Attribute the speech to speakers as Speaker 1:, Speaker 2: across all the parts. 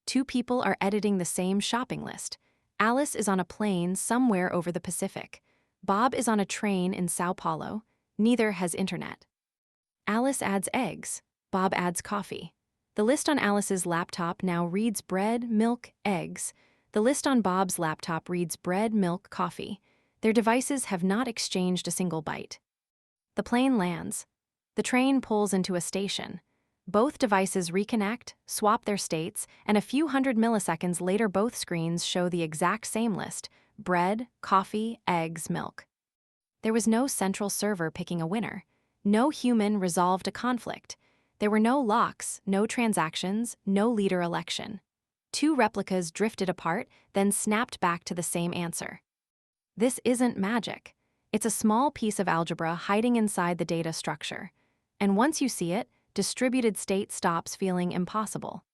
Speaker 1: Two people are editing the same shopping list. Alice is on a plane somewhere over the Pacific. Bob is on a train in Sao Paulo. Neither has internet. Alice adds eggs. Bob adds coffee. The list on Alice's laptop now reads bread, milk, eggs. The list on Bob's laptop reads bread, milk, coffee. Their devices have not exchanged a single byte. The plane lands. The train pulls into a station. Both devices reconnect, swap their states, and a few hundred milliseconds later both screens show the exact same list: bread, coffee, eggs, milk. There was no central server picking a winner. No human resolved a conflict. There were no locks, no transactions, no leader election. Two replicas drifted apart, then snapped back to the same answer. This isn't magic. It's a small piece of algebra hiding inside the data structure. And once you see it, distributed state stops feeling impossible.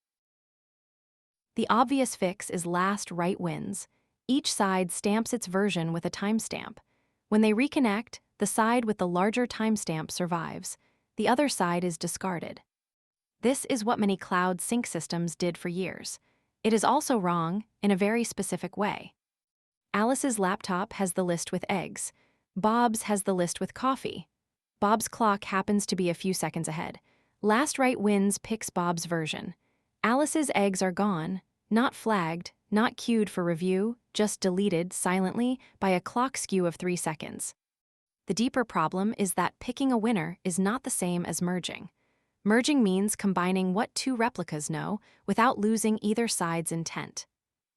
Speaker 1: The obvious fix is last right wins. Each side stamps its version with a timestamp. When they reconnect, the side with the larger timestamp survives. The other side is discarded. This is what many cloud sync systems did for years. It is also wrong in a very specific way. Alice's laptop has the list with eggs. Bob's has the list with coffee. Bob's clock happens to be a few seconds ahead. Last right wins picks Bob's version. Alice's eggs are gone, not flagged, not queued for review, just deleted silently by a clock skew of 3 seconds. The deeper problem is that picking a winner is not the same as merging. Merging means combining what two replicas know without losing either side's intent.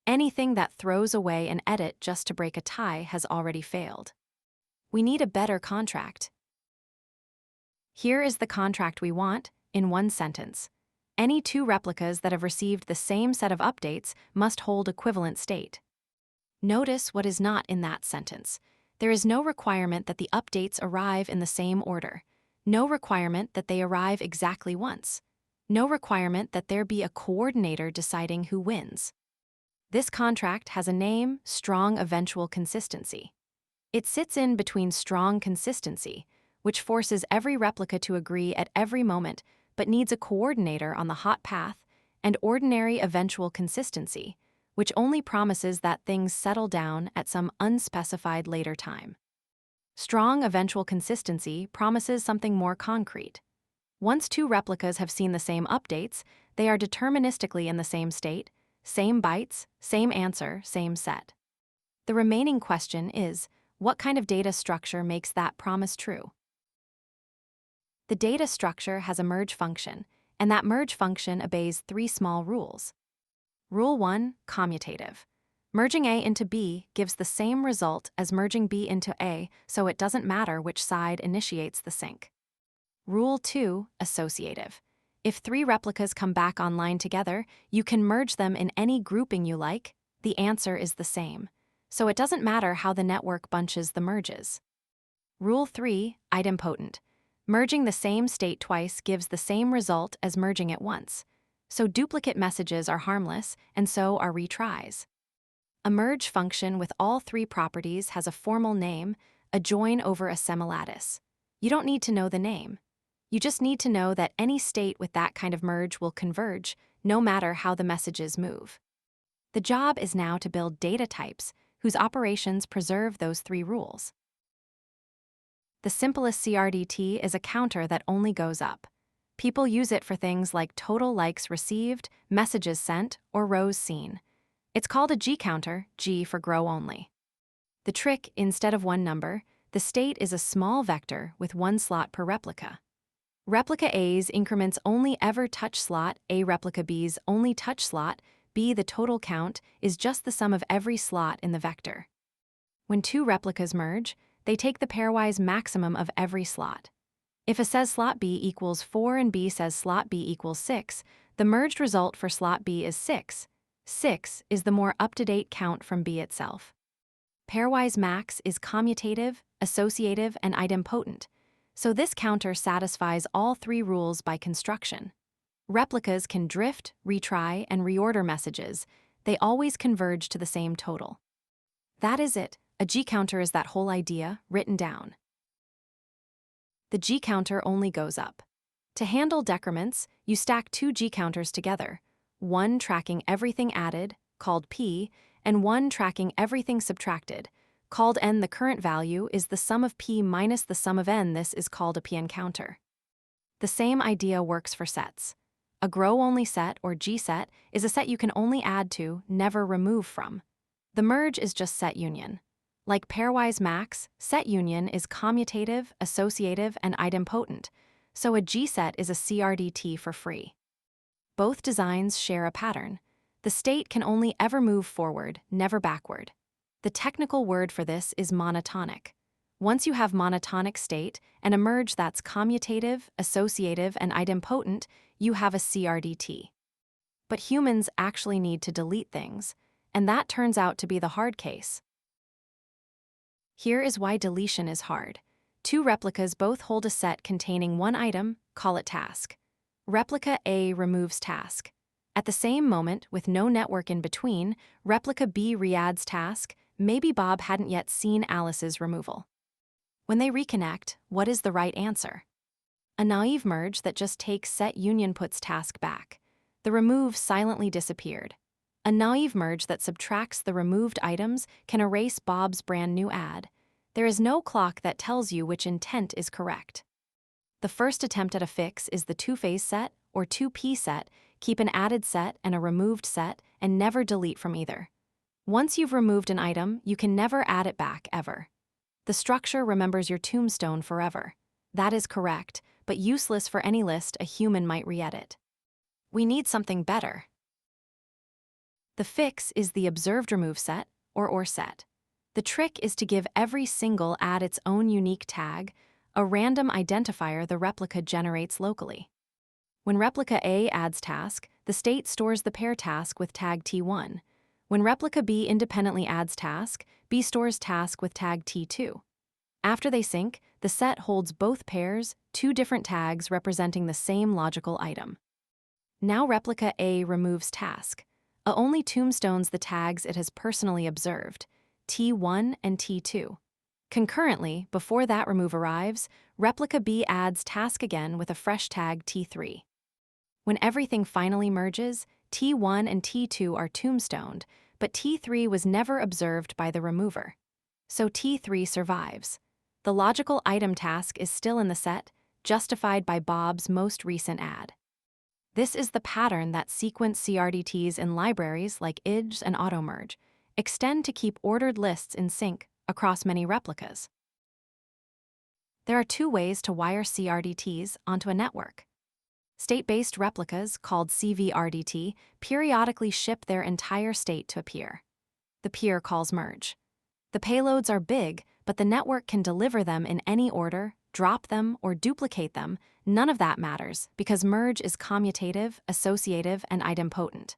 Speaker 1: Anything that throws away an edit just to break a tie has already failed. We need a better contract. Here is the contract we want, in one sentence. Any two replicas that have received the same set of updates must hold equivalent state. Notice what is not in that sentence. There is no requirement that the updates arrive in the same order. No requirement that they arrive exactly once. No requirement that there be a coordinator deciding who wins. This contract has a name: strong eventual consistency. It sits in between strong consistency, which forces every replica to agree at every moment but needs a coordinator on the hot path, and ordinary eventual consistency, which only promises that things settle down at some unspecified later time. Strong eventual consistency promises something more concrete. Once two replicas have seen the same updates, they are deterministically in the same state, same bytes, same answer, same set. The remaining question is, what kind of data structure makes that promise true? The data structure has a merge function, and that merge function obeys 3 small rules. Rule 1, commutative. Merging A into B gives the same result as merging B into A, so it doesn't matter which side initiates the sync. Rule 2, associative. If 3 replicas come back online together, you can merge them in any grouping you like. The answer is the same, so it doesn't matter how the network bunches the merges. Rule 3, idempotent. Merging the same state twice gives the same result as merging it once. So duplicate messages are harmless, and so are retries. A merge function with all 3 properties has a formal name, a join over a semilattice. You don't need to know the name. You just need to know that any state with that kind of merge will converge, no matter how the messages move. The job is now to build data types whose operations preserve those 3 rules. The simplest CRDT is a counter that only goes up. People use it for things like total likes received, messages sent, or rows seen. It's called a G counter, G for grow only. The trick, instead of one number, the state is a small vector with 1 slot per replica. Replica A's increments only ever touch slot, A replica B's only touch slot, B the total count is just the sum of every slot in the vector. When 2 replicas merge, they take the pairwise maximum of every slot. If A says slot B equals 4 and B says slot B equals 6, the merged result for slot B is 6. 6 is the more up-to-date count from B itself. Pairwise max is commutative, associative, and idempotent, so this counter satisfies all 3 rules by construction. Replicas can drift, retry, and reorder messages. They always converge to the same total. That is it. A G counter is that whole idea written down. The G counter only goes up. To handle decrements, you stack 2 G counters together, one tracking everything added, called P, and one tracking everything subtracted, called N. The current value is the sum of P minus the sum of N. This is called a p-encounter. The same idea works for sets. A grow-only set, or G set, is a set you can only add to, never remove from. The merge is just set union. Like pairwise max, set union is commutative, associative, and idempotent, so a G set is a CRDT for free. Both designs share a pattern. The state can only ever move forward, never backward. The technical word for this is monotonic. Once you have monotonic state and a merge that's commutative, associative, and idempotent, you have a CRDT. But humans actually need to delete things, and that turns out to be the hard case. Here is why deletion is hard. Two replicas both hold a set containing one item, call it task. Replica A removes task. At the same moment, with no network in between, replica B re-adds task. Maybe Bob hadn't yet seen Alice's removal. When they reconnect, what is the right answer? A naive merge that just takes set union puts task back. The remove silently disappeared. A naive merge that subtracts the removed items can erase Bob's brand new add. There is no clock that tells you which intent is correct. The first attempt at a fix is the two-phase set, or 2P set. Keep an added set and a removed set, and never delete from either. Once you've removed an item, you can never add it back, ever. The structure remembers your tombstone forever. That is correct, but useless for any list a human might re-edit. We need something better. The fix is the observed remove set, or set. The trick is to give every single add its own unique tag, a random identifier the replica generates locally. When replica A adds task, the state stores the pair task with tag T1. When replica B independently adds task, B stores task with tag T2. After they sync, the set holds both pairs, two different tags representing the same logical item. Now replica A removes task. A only tombstones the tags it has personally observed, T1 and T2. Concurrently, before that remove arrives, replica B adds task again with a fresh tag T3. When everything finally merges, T1 and T2 are tombstoned, but T3 was never observed by the remover. So T3 survives. The logical item task is still in the set, justified by Bob's most recent add. This is the pattern that sequence CRDTs in libraries like IDES and AutoMerge extend to keep ordered lists in sync across many replicas. There are two ways to wire CRDTs onto a network. State-based replicas, called CVRDT, periodically ship their entire state to a peer. The peer calls merge. The payloads are big, but the network can deliver them in any order, drop them, or duplicate them. None of that matters, because merge is commutative, associative, and idempotent.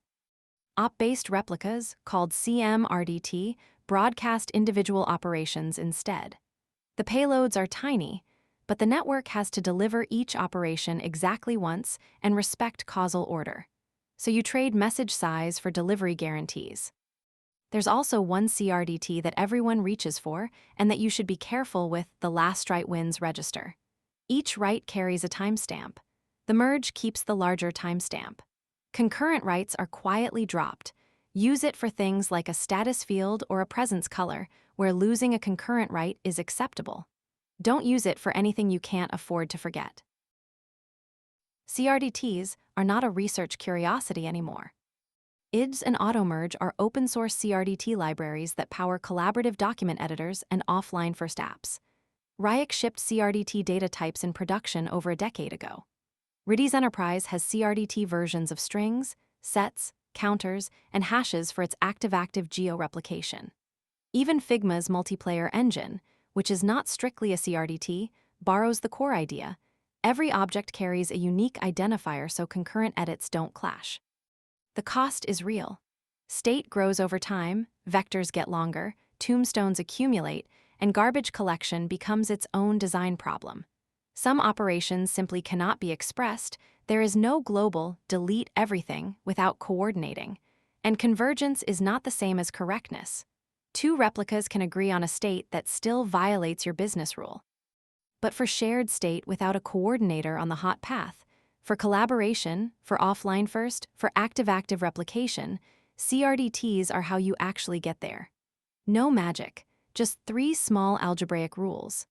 Speaker 1: Op-based replicas, called CMRDT, broadcast individual operations instead. The payloads are tiny, but the network has to deliver each operation exactly once and respect causal order. So you trade message size for delivery guarantees. There's also one CRDT that everyone reaches for and that you should be careful with: the last write wins register. Each write carries a timestamp. The merge keeps the larger timestamp. Concurrent writes are quietly dropped. Use it for things like a status field or a presence color, where losing a concurrent write is acceptable. Don't use it for anything you can't afford to forget. CRDTs are not a research curiosity anymore. IDES and AutoMerge are open-source CRDT libraries that power collaborative document editors and offline first apps. Ryuk shipped CRDT data types in production over a decade ago. RDS Enterprise has CRDT versions of strings, sets, counters, and hashes for its active-active geo-replication. Even Figma's multiplayer engine, which is not strictly a CRDT, borrows the core idea. Every object carries a unique identifier so concurrent edits don't clash. The cost is real. State grows over time, vectors get longer, tombstones accumulate, and garbage collection becomes its own design problem. Some operations simply cannot be expressed. There is no global delete everything without coordinating. And convergence is not the same as correctness. Two replicas can agree on a state that still violates your business rule. But for shared state without a coordinator on the hot path, For collaboration, for offline first, for active-active replication, CRDTs are how you actually get there. No magic, just 3 small algebraic rules.